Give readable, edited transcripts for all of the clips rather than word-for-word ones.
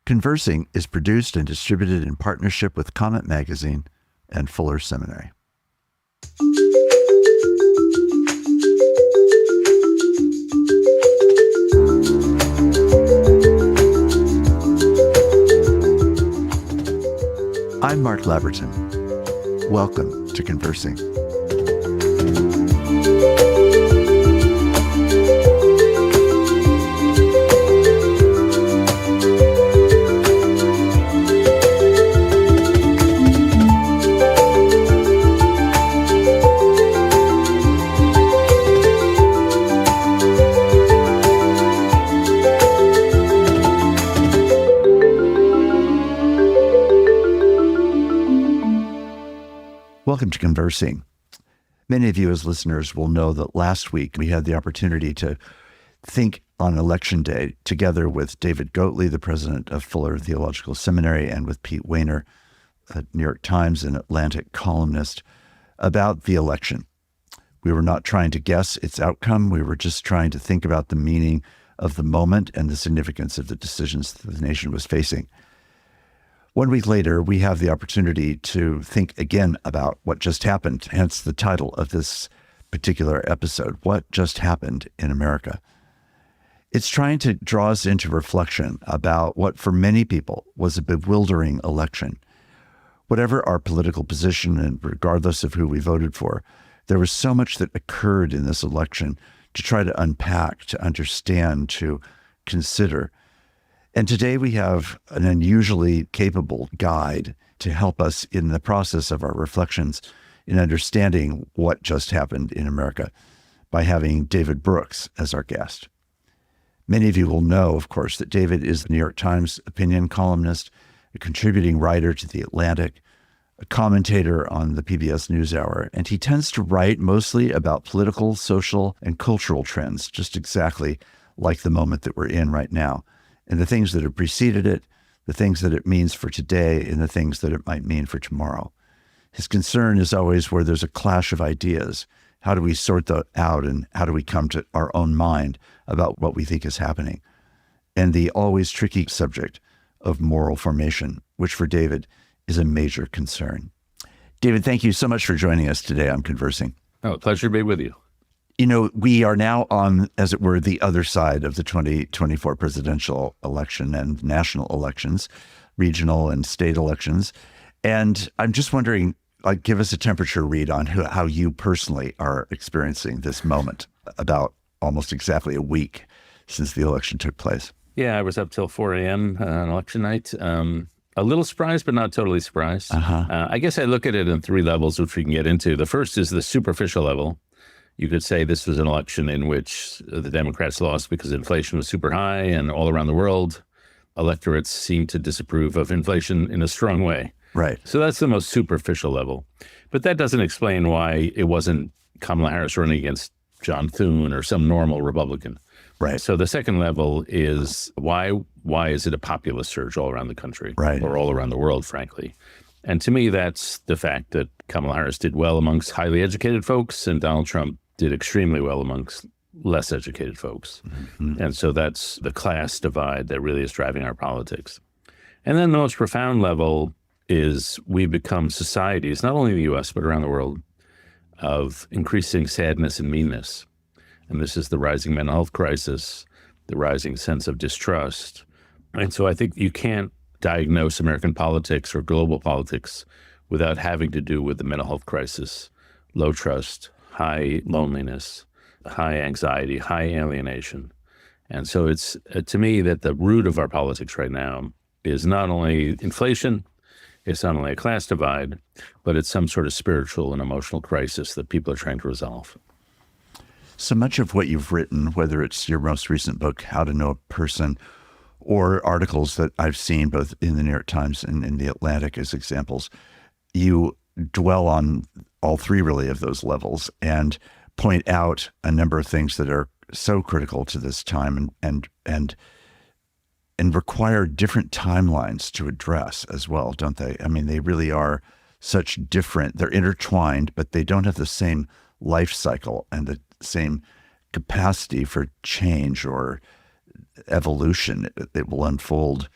Conversing is produced and distributed in partnership with Comment Magazine and Fuller Seminary. I'm Mark Labberton. Welcome to Conversing. Welcome to Conversing. Many of you as listeners will know that last week we had the opportunity to think on Election Day together with David Goatley, the president of Fuller Theological Seminary, and with Pete Weiner, a New York Times and Atlantic columnist, about the election. We were not trying to guess its outcome. We were just trying to think about the meaning of the moment and the significance of the decisions that the nation was facing. 1 week later, we have the opportunity to think again about what just happened, hence the title of this particular episode, What Just Happened in America. It's trying to draw us into reflection about what for many people was a bewildering election. Whatever our political position and regardless of who we voted for, there was so much that occurred in this election to try to unpack, to understand, to consider. And today we have an unusually capable guide to help us in the process of our reflections in understanding what just happened in America by having David Brooks as our guest. Many of you will know, of course, that David is the New York Times opinion columnist, a contributing writer to The Atlantic, a commentator on the PBS NewsHour, and he tends to write mostly about political, social, and cultural trends, just exactly like the moment that we're in right now, and the things that have preceded it, the things that it means for today, and the things that it might mean for tomorrow. His concern is always where there's a clash of ideas. How do we sort that out, and how do we come to our own mind about what we think is happening? And the always tricky subject of moral formation, which for David is a major concern. David, thank you so much for joining us today on Conversing. Oh, pleasure to be with you. You know, we are now on, as it were, the other side of the 2024 presidential election and national elections, regional and state elections. And I'm just wondering, give us a temperature read on how you personally are experiencing this moment, about almost exactly a week since the election took place. Yeah, I was up till 4 a.m. On election night. A little surprised, but not totally surprised. I guess I look at it in three levels, which we can get into. The first is the superficial level. You could say this was an election in which the Democrats lost because inflation was super high, and all around the world, electorates seemed to disapprove of inflation in a strong way. Right. So that's the most superficial level. But that doesn't explain why it wasn't Kamala Harris running against John Thune or some normal Republican. Right. So the second level is why is it a populist surge all around the country, right, or all around the world, frankly? And to me, that's the fact that Kamala Harris did well amongst highly educated folks, and Donald Trump did extremely well amongst less educated folks. Mm-hmm. And so that's the class divide that really is driving our politics. And then the most profound level is we've become societies, not only in the U.S., but around the world, of increasing sadness and meanness. And this is the rising mental health crisis, the rising sense of distrust. And so I think you can't diagnose American politics or global politics without having to do with the mental health crisis, low trust, high loneliness, high anxiety, high alienation. And so it's, to me, that the root of our politics right now is not only inflation, it's not only a class divide, but it's some sort of spiritual and emotional crisis that people are trying to resolve. So much of what you've written, whether it's your most recent book, How to Know a Person, or articles that I've seen both in the New York Times and in the Atlantic as examples, you dwell on all three really of those levels and point out a number of things that are so critical to this time and require different timelines to address as well, don't they? I mean, they really are such different, they're intertwined, but they don't have the same life cycle and the same capacity for change or evolution. It will unfold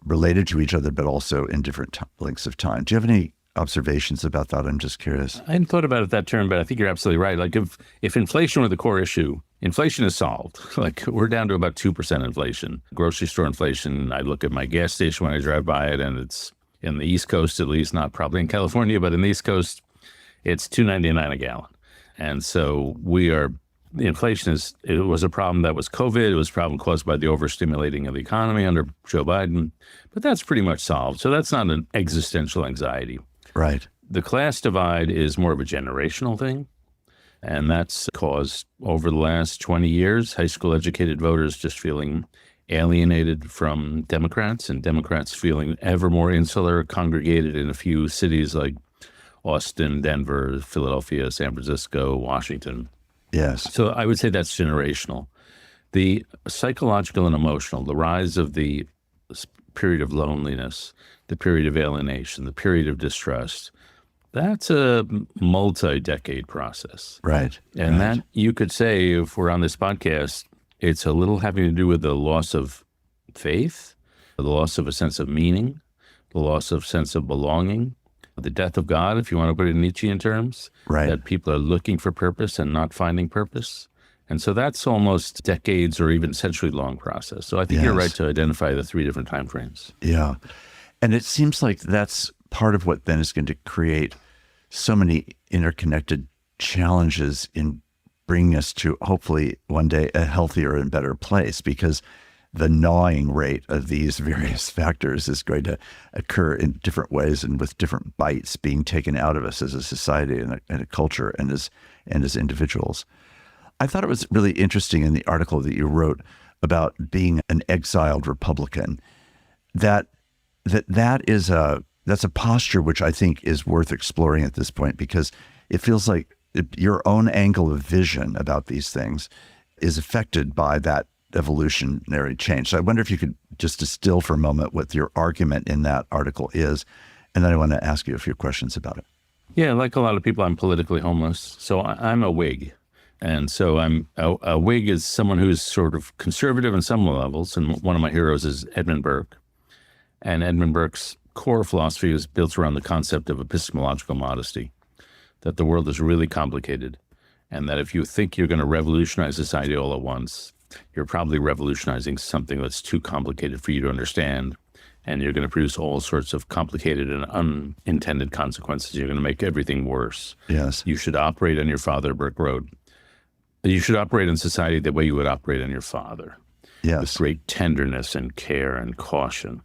related to each other, but also in different lengths of time. Do you have any observations about that? I'm just curious. I hadn't thought about it that term, but I think you're absolutely right. Like if inflation were the core issue, inflation is solved. Like we're down to about 2% inflation. Grocery store inflation, I look at my gas station when I drive by it, and it's in the East Coast, at least, not probably in California, but in the East Coast, it's $2.99 a gallon. And so it was a problem that was COVID. It was a problem caused by the overstimulating of the economy under Joe Biden, but that's pretty much solved. So that's not an existential anxiety. Right. The class divide is more of a generational thing. And that's caused over the last 20 years, high school educated voters just feeling alienated from Democrats, and Democrats feeling ever more insular, congregated in a few cities like Austin, Denver, Philadelphia, San Francisco, Washington. Yes. So I would say that's generational. The psychological and emotional, the rise of the period of loneliness, the period of alienation, the period of distrust, that's a multi-decade process. Right. And that, you could say, if we're on this podcast, it's a little having to do with the loss of faith, the loss of a sense of meaning, the loss of sense of belonging, the death of God, if you want to put it in Nietzschean terms, right. That people are looking for purpose and not finding purpose. And so that's almost decades or even century-long process. So I think you're right to identify the three different time frames. Yeah. And it seems like that's part of what then is going to create so many interconnected challenges in bringing us to hopefully one day a healthier and better place, because the gnawing rate of these various factors is going to occur in different ways and with different bites being taken out of us as a society and a culture and as individuals. I thought it was really interesting in the article that you wrote about being an exiled Republican, that's a posture which I think is worth exploring at this point, because it feels like your own angle of vision about these things is affected by that evolutionary change. So I wonder if you could just distill for a moment what your argument in that article is, and then I want to ask you a few questions about it. Yeah, like a lot of people, I'm politically homeless. So I'm a Whig. And so a Whig is someone who's sort of conservative in some levels, and one of my heroes is Edmund Burke. And Edmund Burke's core philosophy is built around the concept of epistemological modesty, that the world is really complicated, and that if you think you're going to revolutionize society all at once, you're probably revolutionizing something that's too complicated for you to understand, and you're going to produce all sorts of complicated and unintended consequences. You're going to make everything worse. Yes. You should operate on your father, Burke wrote. You should operate in society the way you would operate on your father. Yes. With great tenderness and care and caution.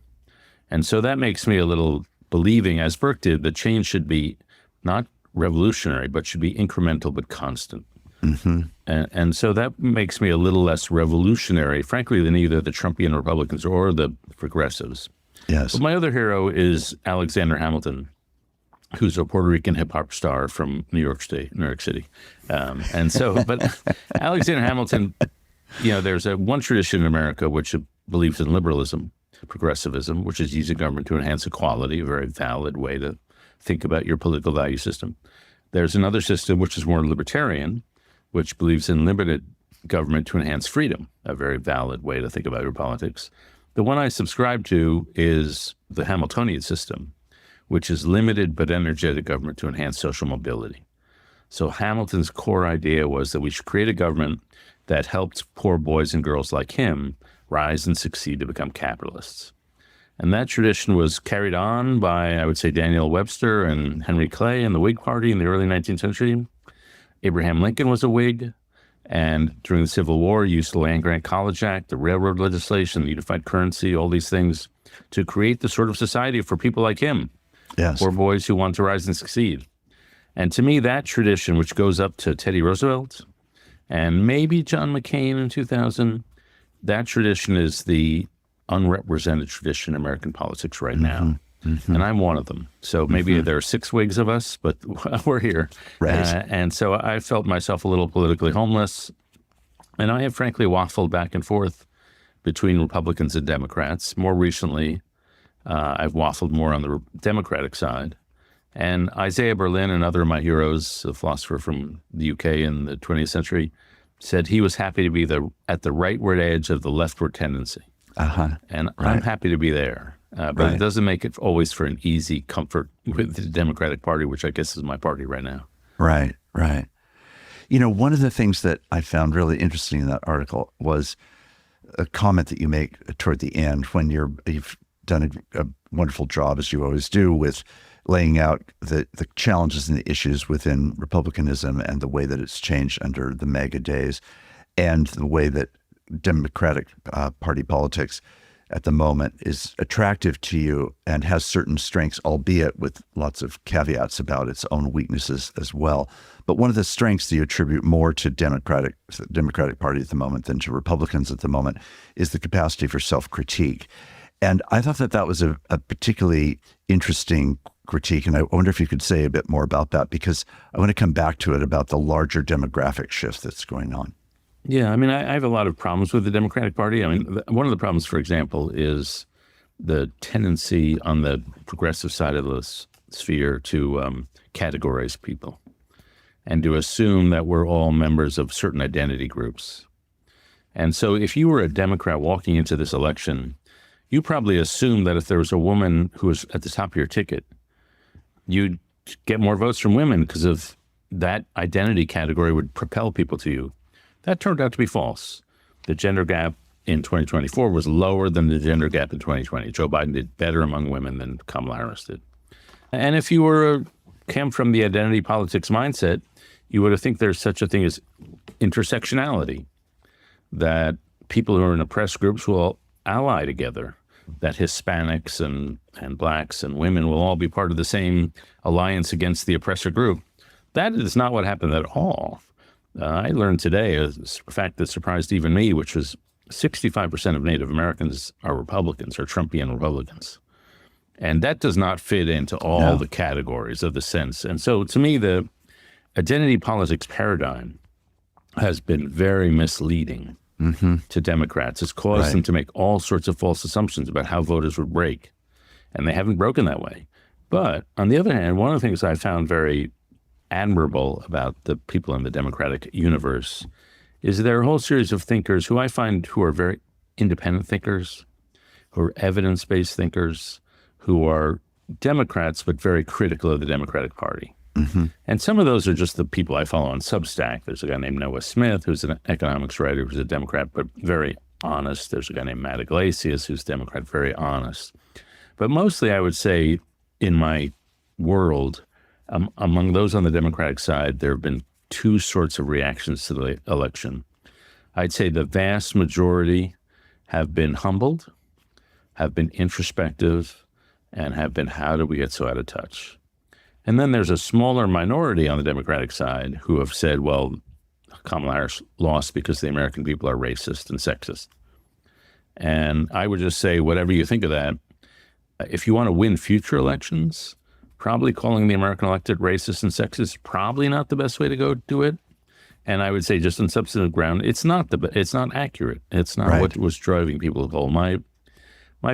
And so that makes me a little believing, as Burke did, that change should be not revolutionary, but should be incremental but constant. Mm-hmm. And so that makes me a little less revolutionary, frankly, than either the Trumpian Republicans or the progressives. Yes. But my other hero is Alexander Hamilton, who's a Puerto Rican hip hop star from New York City. But Alexander Hamilton, there's one tradition in America which believes in liberalism, progressivism, which is using government to enhance equality, a very valid way to think about your political value system. There's another system which is more libertarian, which believes in limited government to enhance freedom, a very valid way to think about your politics. The one I subscribe to is the Hamiltonian system, which is limited but energetic government to enhance social mobility. So Hamilton's core idea was that we should create a government that helped poor boys and girls like him rise and succeed to become capitalists. And that tradition was carried on by, I would say, Daniel Webster and Henry Clay and the Whig Party in the early 19th century. Abraham Lincoln was a Whig, and during the Civil War used the Land-Grant College Act, the railroad legislation, the unified currency, all these things to create the sort of society for people like him, yes, poor boys who want to rise and succeed. And to me, that tradition, which goes up to Teddy Roosevelt and maybe John McCain in 2000, that tradition is the unrepresented tradition in American politics right now. Mm-hmm. And I'm one of them. So maybe there are 6 Whigs of us, but we're here. Right. And so I felt myself a little politically homeless. And I have frankly waffled back and forth between Republicans and Democrats. More recently, I've waffled more on the Democratic side. And Isaiah Berlin, another of my heroes, a philosopher from the UK in the 20th century, said he was happy to be at the rightward edge of the leftward tendency. Uh-huh. And right. I'm happy to be there. But it doesn't make it always for an easy comfort with the Democratic Party, which I guess is my party right now. Right, right. You know, one of the things that I found really interesting in that article was a comment that you make toward the end when you've done a wonderful job, as you always do, with laying out the challenges and the issues within Republicanism and the way that it's changed under the MAGA days and the way that Democratic Party politics at the moment is attractive to you and has certain strengths, albeit with lots of caveats about its own weaknesses as well. But one of the strengths that you attribute more to Democratic Party at the moment than to Republicans at the moment is the capacity for self-critique. And I thought that was a particularly interesting critique. And I wonder if you could say a bit more about that, because I want to come back to it about the larger demographic shift that's going on. Yeah, I mean, I have a lot of problems with the Democratic Party. I mean, one of the problems, for example, is the tendency on the progressive side of the sphere to categorize people and to assume that we're all members of certain identity groups. And so if you were a Democrat walking into this election, you probably assumed that if there was a woman who was at the top of your ticket, you'd get more votes from women because of that identity category would propel people to you. That turned out to be false. The gender gap in 2024 was lower than the gender gap in 2020. Joe Biden did better among women than Kamala Harris did. And if you came from the identity politics mindset, you would think there's such a thing as intersectionality, that people who are in oppressed groups will ally together, that Hispanics and blacks and women will all be part of the same alliance against the oppressor group. That is not what happened at all. I learned today a fact that surprised even me, which was 65% of Native Americans are Republicans, or Trumpian Republicans. And that does not fit into all the categories of the sense. And so to me, the identity politics paradigm has been very misleading to Democrats. It's caused them to make all sorts of false assumptions about how voters would break. And they haven't broken that way. But on the other hand, one of the things I found very admirable about the people in the Democratic universe is there are a whole series of thinkers who I find who are very independent thinkers, who are evidence-based thinkers, who are Democrats but very critical of the Democratic Party. And some of those are just the people I follow on Substack. There's a guy named Noah Smith, who's an economics writer, who's a Democrat but very honest. There's a guy named Matt Iglesias, who's a Democrat, very honest. But mostly I would say in my world, among those on the Democratic side, there have been two sorts of reactions to the election. I'd say the vast majority have been humbled, have been introspective, and have been, how did we get so out of touch? And then there's a smaller minority on the Democratic side who have said, well, Kamala Harris lost because the American people are racist and sexist. And I would just say, whatever you think of that, if you want to win future elections, probably calling the American elected racist and sexist is probably not the best way to go do it. And I would say, just on substantive ground, it's not accurate. It's not what was driving people to poll. My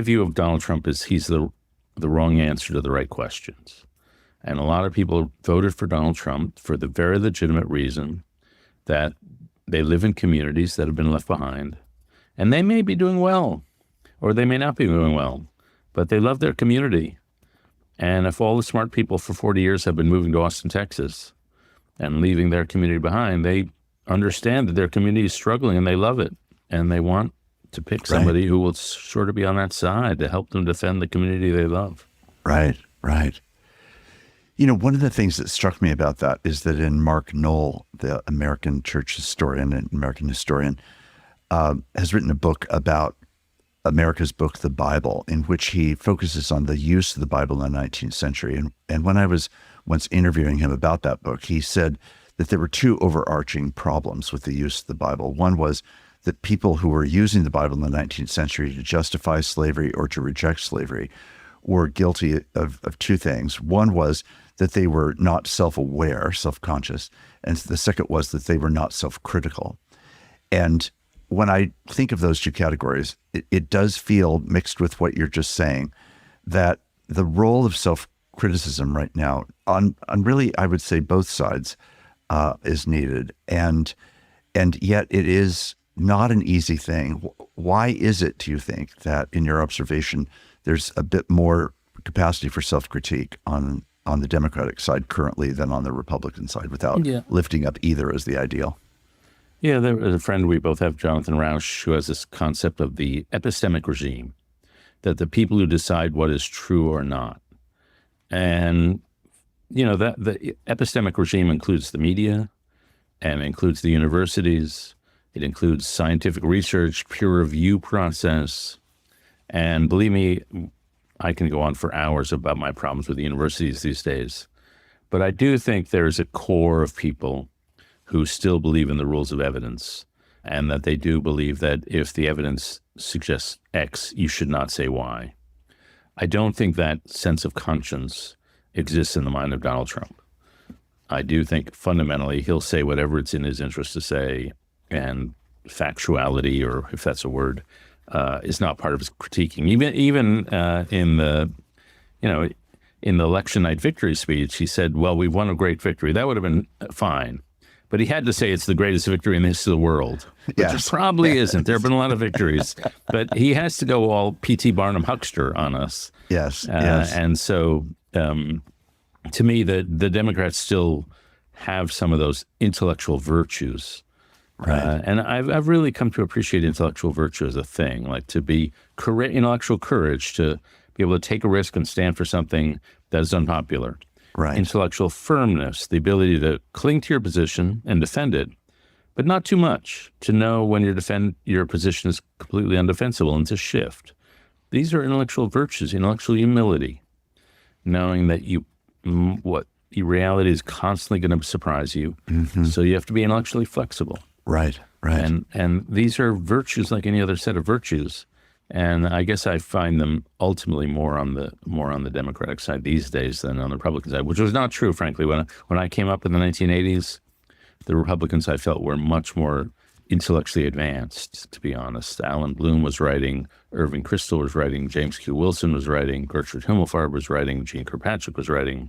view of Donald Trump is he's the wrong answer to the right questions. And a lot of people voted for Donald Trump for the very legitimate reason that they live in communities that have been left behind. And they may be doing well, or they may not be doing well, but they love their community. And if all the smart people for 40 years have been moving to Austin, Texas, and leaving their community behind, they understand that their community is struggling and they love it. And they want to pick somebody who will sort of be on that side to help them defend the community they love. Right. You know, one of the things that struck me about that is that in Mark Knoll, the American church historian and American historian, has written a book about America's book, the Bible, in which he focuses on the use of the Bible in the 19th century. And when I was once interviewing him about that book, he said that there were two overarching problems with the use of the Bible. One was that people who were using the Bible in the 19th century to justify slavery or to reject slavery were guilty of two things. One was that they were not self-aware, self-conscious, and the second was that they were not self-critical. And when I think of those two categories, it does feel, mixed with what you're just saying, that the role of self-criticism right now, on really, I would say, both sides, is needed. And yet it is not an easy thing. Why is it, do you think, that in your observation, there's a bit more capacity for self-critique on the Democratic side currently than on the Republican side, without lifting up either as the ideal. Yeah, there was a friend we both have, Jonathan Rausch, who has this concept of the epistemic regime, that the people who decide what is true or not. And, that the epistemic regime includes the media and includes the universities. It includes scientific research, peer review process. And believe me, I can go on for hours about my problems with the universities these days. But I do think there's a core of people who still believe in the rules of evidence, and that they do believe that if the evidence suggests X, you should not say Y. I don't think that sense of conscience exists in the mind of Donald Trump. I do think fundamentally he'll say whatever it's in his interest to say, and factuality, or if that's a word, is not part of his critiquing. Even in the election night victory speech, he said, "Well, we've won a great victory." That would have been fine. But he had to say it's the greatest victory in the history of the world, which it probably isn't. There have been a lot of victories, but he has to go all P.T. Barnum Huckster on us. Yes. And so, to me, the Democrats still have some of those intellectual virtues. Right. And I've really come to appreciate intellectual virtue as a thing, like to be intellectual courage, to be able to take a risk and stand for something that is unpopular. Right. Intellectual firmness, the ability to cling to your position and defend it, but not too much, to know when your position is completely undefensible and to shift. These are intellectual virtues, intellectual humility, knowing that reality is constantly going to surprise you, so you have to be intellectually flexible. Right. And these are virtues like any other set of virtues. And I guess I find them ultimately more on the Democratic side these days than on the Republican side, which was not true, frankly. When I came up in the 1980s, the Republicans, I felt, were much more intellectually advanced, to be honest. Alan Bloom was writing, Irving Kristol was writing, James Q. Wilson was writing, Gertrude Himmelfarb was writing, Jeane Kirkpatrick was writing.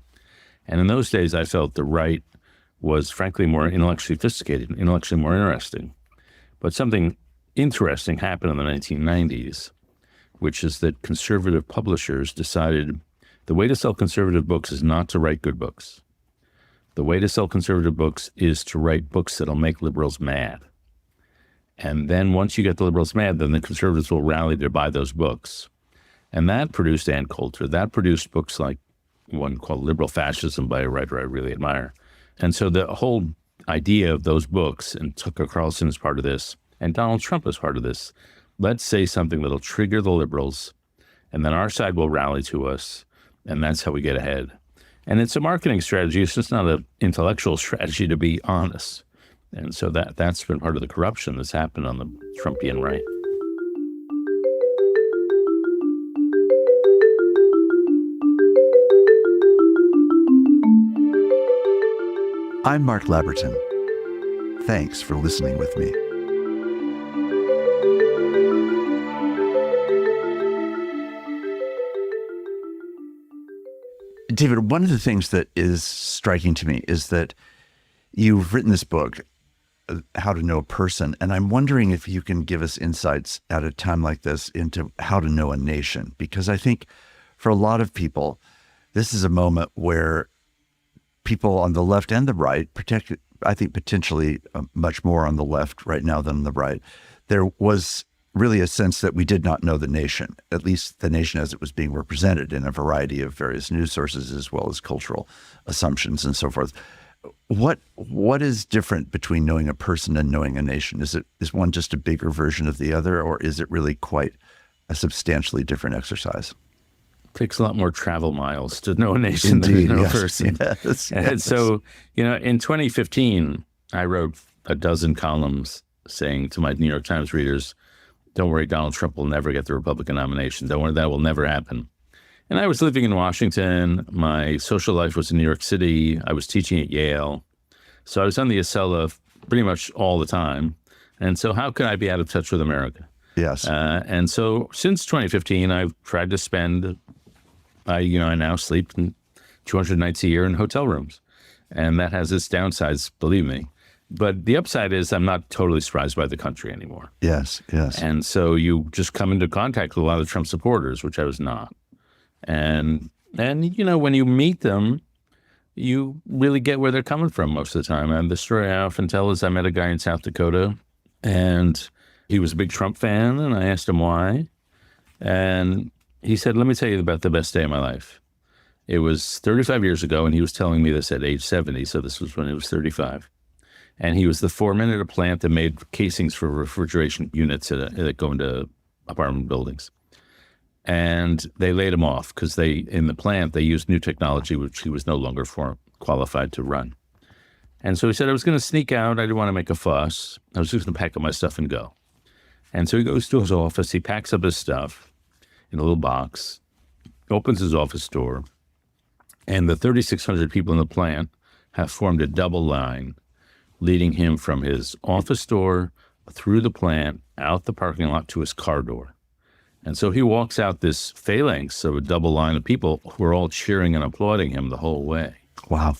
And in those days, I felt the right was, frankly, more intellectually sophisticated, intellectually more interesting. But something interesting happened in the 1990s, which is that conservative publishers decided the way to sell conservative books is not to write good books. The way to sell conservative books is to write books that'll make liberals mad. And then once you get the liberals mad, then the conservatives will rally to buy those books. And that produced Ann Coulter. That produced books like one called Liberal Fascism by a writer I really admire. And so the whole idea of those books, and Tucker Carlson is part of this, and Donald Trump is part of this, let's say something that'll trigger the liberals, and then our side will rally to us, and that's how we get ahead. And it's a marketing strategy. It's just not an intellectual strategy, to be honest. And so that's been part of the corruption that's happened on the Trumpian right. I'm Mark Labberton. Thanks for listening with me. David, one of the things that is striking to me is that you've written this book, How to Know a Person, and I'm wondering if you can give us insights at a time like this into how to know a nation, because I think for a lot of people, this is a moment where people on the left and the right, I think potentially much more on the left right now than on the right, there was really a sense that we did not know the nation, at least the nation as it was being represented in a variety of various news sources, as well as cultural assumptions and so forth. What is different between knowing a person and knowing a nation? Is one just a bigger version of the other, or is it really quite a substantially different exercise? It takes a lot more travel miles to know a nation Indeed, than to know yes, a person. Yes, and so, in 2015, I wrote a dozen columns saying to my New York Times readers, don't worry, Donald Trump will never get the Republican nomination. Don't worry, that will never happen. And I was living in Washington. My social life was in New York City. I was teaching at Yale. So I was on the Acela pretty much all the time. And so how could I be out of touch with America? Yes. And so since 2015, I've tried to spend, I now sleep 200 nights a year in hotel rooms. And that has its downsides, believe me. But the upside is I'm not totally surprised by the country anymore. Yes, yes. And so you just come into contact with a lot of Trump supporters, which I was not. And when you meet them, you really get where they're coming from most of the time. And the story I often tell is I met a guy in South Dakota, and he was a big Trump fan, and I asked him why. And he said, let me tell you about the best day of my life. It was 35 years ago, and he was telling me this at age 70, so this was when he was 35. And he was the foreman at a plant that made casings for refrigeration units that go into apartment buildings. And they laid him off because in the plant, they used new technology, which he was no longer qualified to run. And so he said, I was going to sneak out. I didn't want to make a fuss. I was just going to pack up my stuff and go. And so he goes to his office. He packs up his stuff in a little box, opens his office door, and the 3,600 people in the plant have formed a double line leading him from his office door through the plant, out the parking lot to his car door. And so he walks out this phalanx of a double line of people who are all cheering and applauding him the whole way. Wow.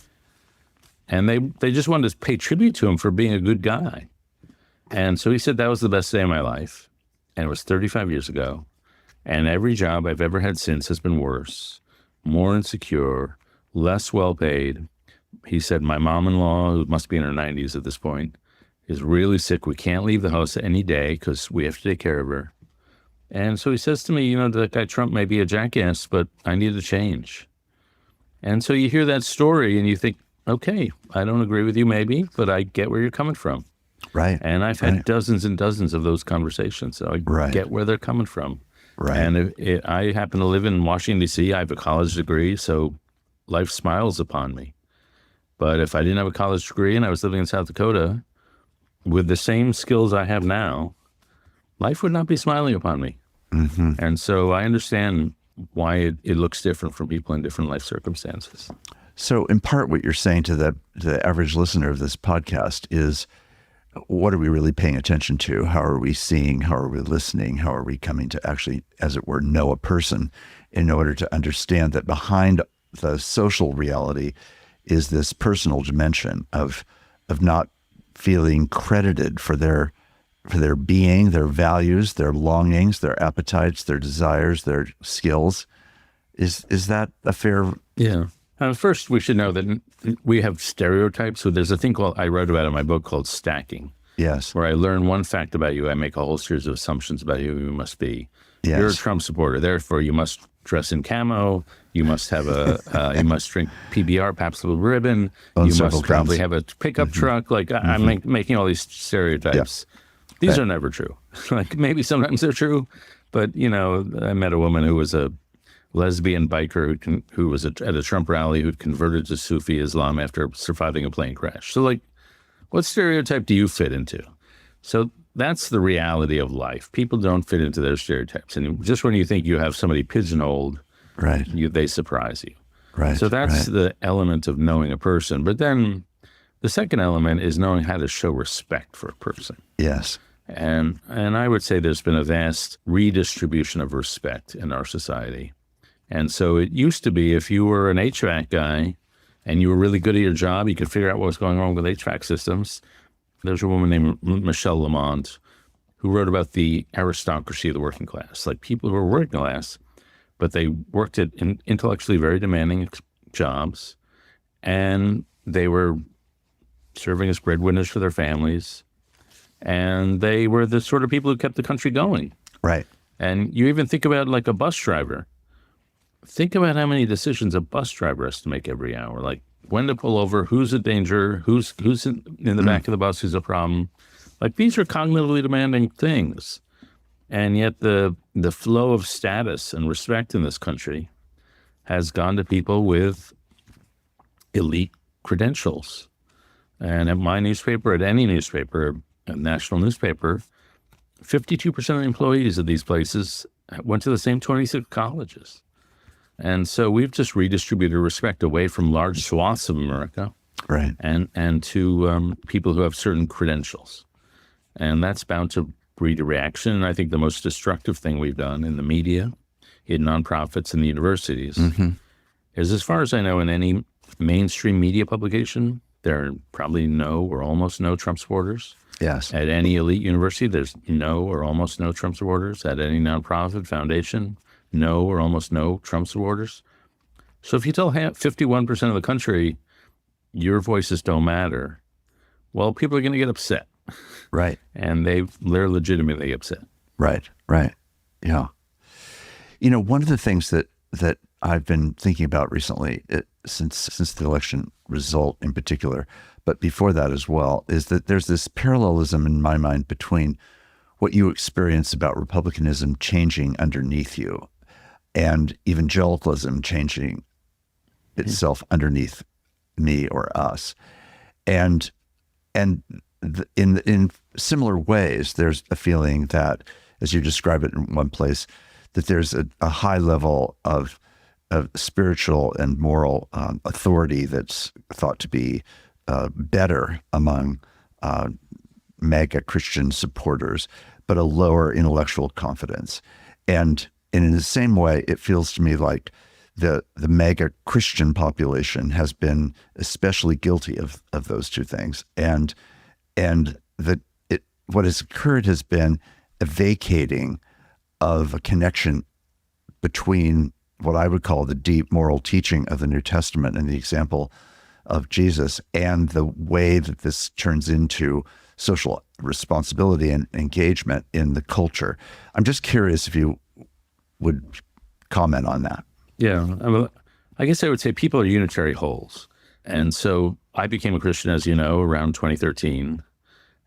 And they just wanted to pay tribute to him for being a good guy. And so he said, that was the best day of my life. And it was 35 years ago. And every job I've ever had since has been worse, more insecure, less well-paid. He said, my mom-in-law, who must be in her 90s at this point, is really sick. We can't leave the house any day because we have to take care of her. And so he says to me, that guy Trump may be a jackass, but I need a change. And so you hear that story and you think, okay, I don't agree with you maybe, but I get where you're coming from. Right. And I've had dozens and dozens of those conversations, so I get where they're coming from. Right. And I happen to live in Washington, D.C. I have a college degree, so life smiles upon me. But if I didn't have a college degree and I was living in South Dakota with the same skills I have now, life would not be smiling upon me. Mm-hmm. And so I understand why it looks different for people in different life circumstances. So in part, what you're saying to the average listener of this podcast is, what are we really paying attention to? How are we seeing? How are we listening? How are we coming to actually, as it were, know a person in order to understand that behind the social reality is this personal dimension of not feeling credited for their being, their values, their longings, their appetites, their desires, their skills. Is that a fair? Yeah. First, we should know that we have stereotypes. So there's a thing I wrote about in my book called stacking. Yes. Where I learn one fact about you, I make a whole series of assumptions about who you must be. Yes. You're a Trump supporter, therefore you must dress in camo. You must have you must drink PBR, Pabst Blue Ribbon. You must probably have a pickup truck. I'm making all these stereotypes. Yeah. These are never true. Maybe sometimes they're true, but I met a woman who was a lesbian biker who was at a Trump rally who'd converted to Sufi Islam after surviving a plane crash. So what stereotype do you fit into? So that's the reality of life. People don't fit into their stereotypes. And just when you think you have somebody pigeonholed, right, they surprise you. Right. So that's the element of knowing a person. But then the second element is knowing how to show respect for a person. Yes. And I would say there's been a vast redistribution of respect in our society. And so it used to be if you were an HVAC guy and you were really good at your job, you could figure out what was going wrong with HVAC systems. There's a woman named Michelle Lamont who wrote about the aristocracy of the working class, people who were working class, but they worked at intellectually very demanding jobs, and they were serving as breadwinners for their families, and they were the sort of people who kept the country going. Right. And you even think about a bus driver. Think about how many decisions a bus driver has to make every hour, when to pull over, who's a danger, who's in the back of the bus, who's a problem. These are cognitively demanding things. And yet the flow of status and respect in this country has gone to people with elite credentials. And at my newspaper, at any newspaper, a national newspaper, 52% of the employees of these places went to the same 26 colleges. And so we've just redistributed respect away from large swaths of America, right, and to people who have certain credentials. And that's bound to breed a reaction. And I think the most destructive thing we've done in the media, in nonprofits, and the universities, is, as far as I know, in any mainstream media publication, There are probably no or almost no Trump supporters. Yes. At any elite university, there's no or almost no Trump supporters. At any nonprofit foundation, no or almost no Trump supporters. So if you tell 51% of the country your voices don't matter, well, people are going to get upset. Right. And they're legitimately upset. Right. Yeah. One of the things that I've been thinking about recently, since the election result in particular, but before that as well, is that there's this parallelism in my mind between what you experience about republicanism changing underneath you and evangelicalism changing itself underneath me or us. And in similar ways, there's a feeling that, as you describe it in one place, that there's a high level of spiritual and moral authority that's thought to be better among MAGA Christian supporters, but a lower intellectual confidence. And in the same way, it feels to me like the MAGA Christian population has been especially guilty of those two things. And what has occurred has been a vacating of a connection between what I would call the deep moral teaching of the New Testament and the example of Jesus, and the way that this turns into social responsibility and engagement in the culture. I'm just curious if you would comment on that. Yeah, I guess I would say people are unitary wholes. And so I became a Christian, as you know, around 2013.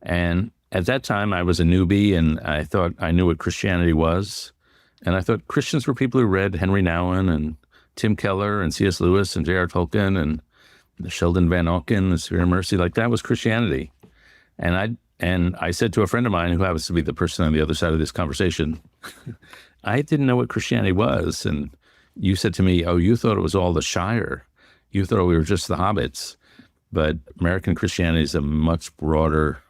And at that time, I was a newbie, and I thought I knew what Christianity was. And I thought Christians were people who read Henry Nouwen and Tim Keller and C.S. Lewis and J.R. Tolkien and Sheldon Van Auken, the Severe Mercy. Like, that was Christianity. And I said to a friend of mine who happens to be the person on the other side of this conversation, I didn't know what Christianity was. And you said to me, oh, you thought it was all the Shire. You thought we were just the hobbits. But American Christianity is a much broader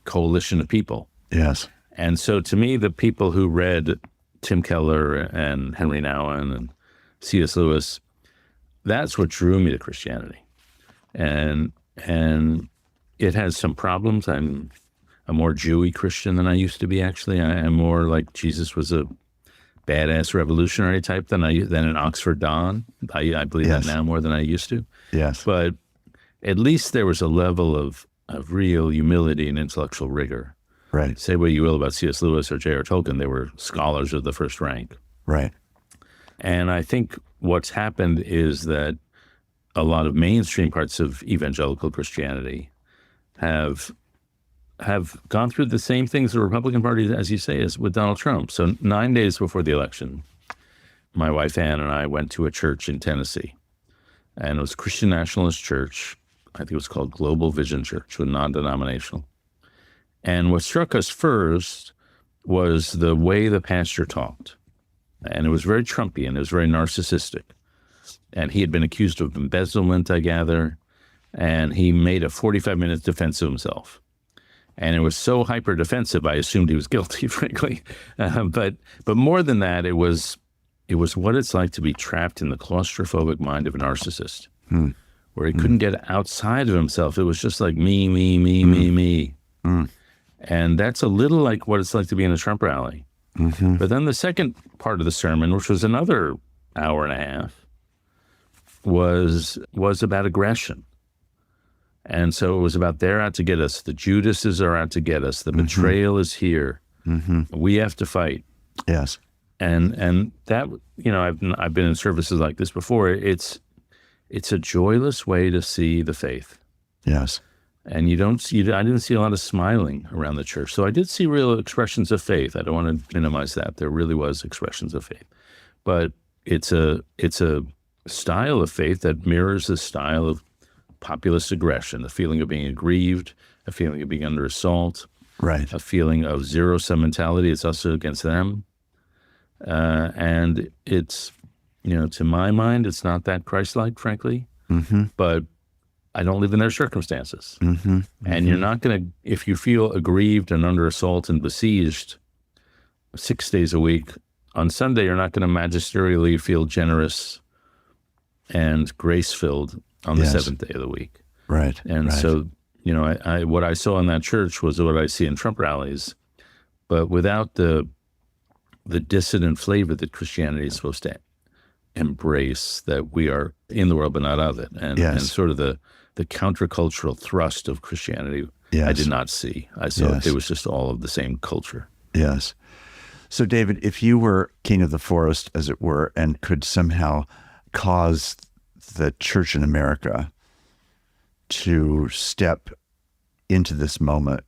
coalition of people. Yes. And so to me, the people who read Tim Keller and Henry Nouwen and C.S. Lewis, that's what drew me to Christianity. And it has some problems. I'm a more Jewy Christian than I used to be, actually. I am more like Jesus was a badass revolutionary type than an Oxford Don. I believe that now more than I used to. Yes. But at least there was a level of real humility and intellectual rigor. Right. Say what you will about C.S. Lewis or J.R. Tolkien, they were scholars of the first rank. Right. And I think what's happened is that a lot of mainstream parts of evangelical Christianity have gone through the same things the Republican Party, as you say, is with Donald Trump. So 9 days before the election, my wife Ann and I went to a church in Tennessee, and it was a Christian nationalist church. I think it was called Global Vision Church, was non-denominational. And what struck us first was the way the pastor talked. And it was very Trumpian. It was very narcissistic. And he had been accused of embezzlement, I gather. And he made a 45-minute defense of himself. And it was so hyper-defensive, I assumed he was guilty, frankly. But more than that, it was what it's like to be trapped in the claustrophobic mind of a narcissist, where he couldn't get outside of himself. It was just like me, me, me, me, me. And that's a little like what it's like to be in a Trump rally. Mm-hmm. But then the second part of the sermon, which was another hour and a half, was about aggression. And so it was about they're out to get us. The Judases are out to get us. The betrayal is here. Mm-hmm. We have to fight. Yes. And that, I've been in services like this before. It's a joyless way to see the faith. Yes. And I didn't see a lot of smiling around the church. So I did see real expressions of faith. I don't want to minimize that. There really was expressions of faith. But it's a style of faith that mirrors the style of populist aggression, the feeling of being aggrieved, a feeling of being under assault, right, a feeling of zero-sum mentality. It's us against them. And it's, to my mind, it's not that Christ-like, frankly. Mm-hmm. But I don't live in their circumstances. Mm-hmm. Mm-hmm. And you're not going to, if you feel aggrieved and under assault and besieged 6 days a week, on Sunday, you're not going to magisterially feel generous and grace-filled on the seventh day of the week. Right. And right. so, I what I saw in that church was what I see in Trump rallies, but without the dissident flavor that Christianity is supposed to embrace, that we are in the world but not of it, and sort of the countercultural thrust of Christianity. I did not see. I saw it was just all of the same culture. Yes. So, David, if you were king of the forest, as it were, and could somehow cause the church in America to step into this moment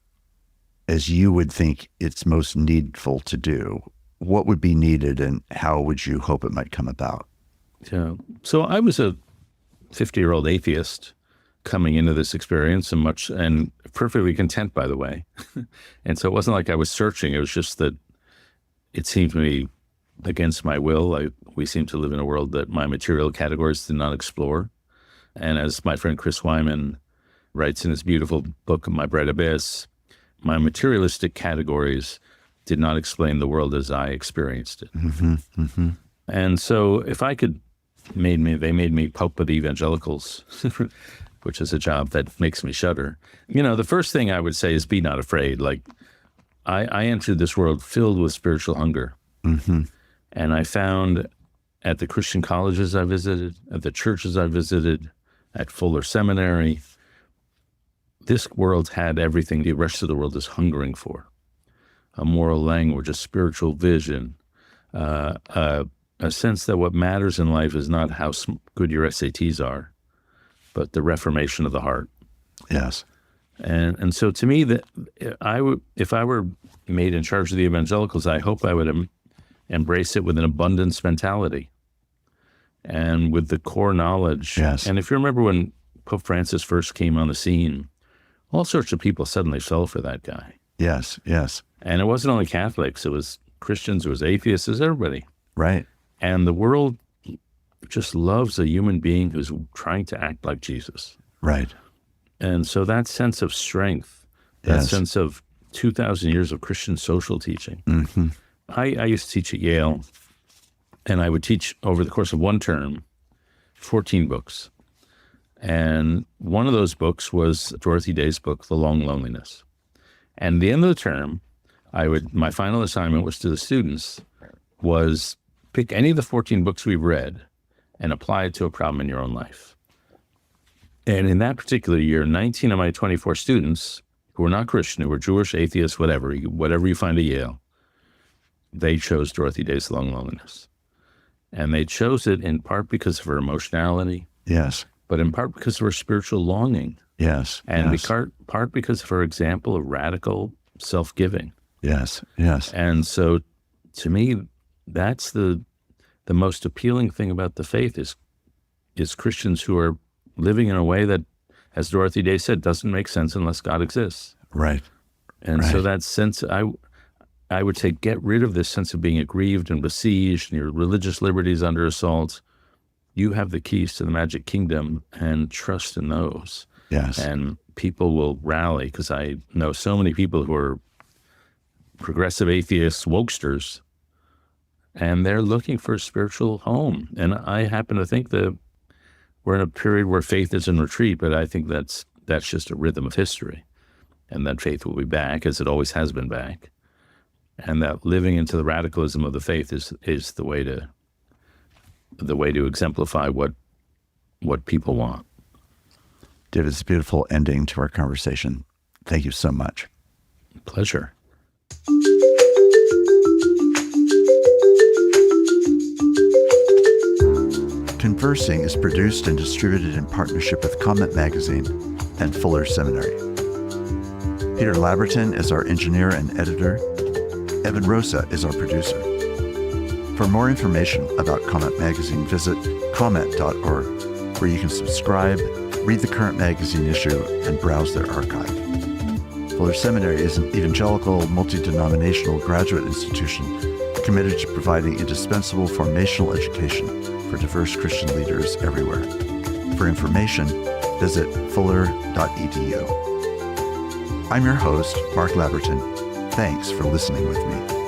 as you would think it's most needful to do, what would be needed and how would you hope it might come about? Yeah. So I was a 50-year-old atheist coming into this experience and perfectly content, by the way. And so it wasn't like I was searching. It was just that it seemed to me against my will. We seem to live in a world that my material categories did not explore. And as my friend Chris Wyman writes in his beautiful book, My Bright Abyss, my materialistic categories did not explain the world as I experienced it. Mm-hmm, mm-hmm. And so if I could, they made me Pope of the evangelicals, which is a job that makes me shudder. The first thing I would say is be not afraid. Like, I entered this world filled with spiritual hunger. Mm-hmm. And I found at the Christian colleges I visited, at the churches I visited, at Fuller Seminary, this world had everything the rest of the world is hungering for: a moral language, a spiritual vision, a sense that what matters in life is not how good your SATs are, but the reformation of the heart. Yes. And so to me, that if I were made in charge of the evangelicals, I hope I would embrace it with an abundance mentality and with the core knowledge. Yes. And if you remember when Pope Francis first came on the scene, all sorts of people suddenly fell for that guy. Yes, yes. And it wasn't only Catholics, it was Christians, it was atheists, it was everybody. Right. And the world just loves a human being who's trying to act like Jesus. Right. And so that sense of strength, that sense of 2,000 years of Christian social teaching. Mm-hmm. I used to teach at Yale, and I would teach over the course of one term 14 books. And one of those books was Dorothy Day's book, The Long Loneliness. And at the end of the term, my final assignment was to the students was pick any of the 14 books we've read and apply it to a problem in your own life. And in that particular year, 19 of my 24 students who were not Christian, who were Jewish, atheists, whatever you find at Yale, they chose Dorothy Day's Long Loneliness. And they chose it in part because of her emotionality. Yes. But in part because of her spiritual longing. Yes. And part because of her example of radical self-giving. Yes. Yes. And so to me, that's the most appealing thing about the faith is Christians who are living in a way that, as Dorothy Day said, doesn't make sense unless God exists. Right. And so that sense, I would say, get rid of this sense of being aggrieved and besieged and your religious liberties under assault. You have the keys to the magic kingdom, and trust in those. Yes. And people will rally, because I know so many people who are progressive atheists, wokesters, and they're looking for a spiritual home. And I happen to think that we're in a period where faith is in retreat, but I think that's just a rhythm of history, and that faith will be back, as it always has been back. And that living into the radicalism of the faith is the way to exemplify what people want. David, it's a beautiful ending to our conversation. Thank you so much. Pleasure. Conversing is produced and distributed in partnership with Comment Magazine and Fuller Seminary. Peter Labberton is our engineer and editor. Evan Rosa is our producer. For more information about Comment Magazine, visit comment.org, where you can subscribe, read the current magazine issue, and browse their archive. Fuller Seminary is an evangelical, multi-denominational graduate institution committed to providing indispensable formational education for diverse Christian leaders everywhere. For information, visit fuller.edu. I'm your host, Mark Labberton. Thanks for listening with me.